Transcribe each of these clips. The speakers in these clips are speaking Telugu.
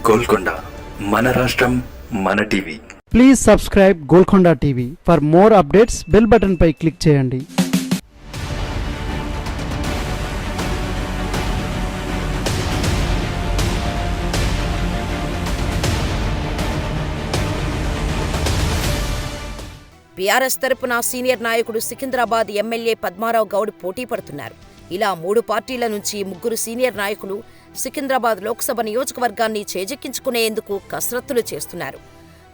గోల్కొండ మన రాష్ట్రం మన TV. Please subscribe Golconda TV. For more updates bell button పై క్లిక్ చేయండి. బీఆర్ఎస్ తరపున సీనియర్ నాయకుడు సికింద్రాబాద్ ఎమ్మెల్యే పద్మారావు గౌడ్ పోటీ పడుతున్నారు. ఇలా 3 పార్టీల నుంచి 3 సీనియర్ నాయకులు సికింద్రాబాద్ లోక్సభ నియోజకవర్గాన్ని చేజెక్కించుకునేందుకు కసరత్తులు చేస్తున్నారు.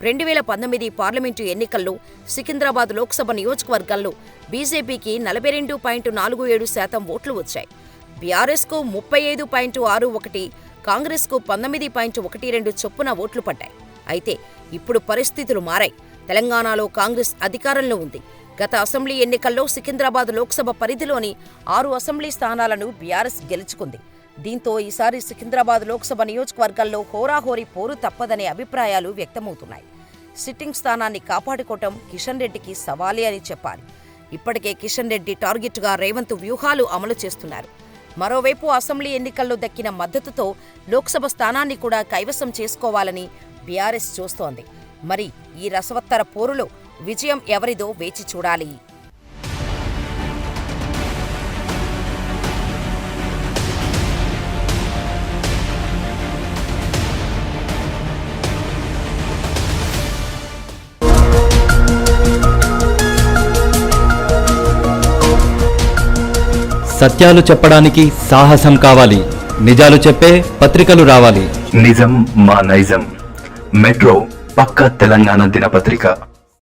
2019 పార్లమెంటు ఎన్నికల్లో సికింద్రాబాద్ లోక్సభ నియోజకవర్గంలో బీజేపీకి 42.47% ఓట్లు వచ్చాయి. బీఆర్ఎస్కు 35.61, కాంగ్రెస్కు 19.12 చొప్పున ఓట్లు పడ్డాయి. అయితే ఇప్పుడు పరిస్థితులు మారాయి. తెలంగాణలో కాంగ్రెస్ అధికారంలో ఉంది. గత అసెంబ్లీ ఎన్నికల్లో సికింద్రాబాద్ లోక్సభ పరిధిలోని 6 అసెంబ్లీ స్థానాలను బీఆర్ఎస్ గెలుచుకుంది. దీంతో ఈసారి సికింద్రాబాద్ లోక్సభ నియోజకవర్గంలో హోరాహోరీ పోరు తప్పదనే అభిప్రాయాలు వ్యక్తమవుతున్నాయి. సిట్టింగ్ స్థానాన్ని కాపాడుకోవటం కిషన్ రెడ్డికి సవాలే అని చెప్పాలి. ఇప్పటికే కిషన్ రెడ్డి టార్గెట్గా రేవంత్ వ్యూహాలు అమలు చేస్తున్నారు. మరోవైపు అసెంబ్లీ ఎన్నికల్లో దక్కిన మద్దతుతో లోక్సభ స్థానాన్ని కూడా కైవసం చేసుకోవాలని బీఆర్ఎస్ చూస్తోంది. మరి ఈ రసవత్తర పోరులో విజయం ఎవరిదో వేచి చూడాలి. సత్యాలు చెప్పడానికి సాహసం కావాలి. నిజాలు చెప్పే పత్రికలు రావాలి. నిజం మా నైజం. మెట్రో పక్క తెలంగాణ దినపత్రిక.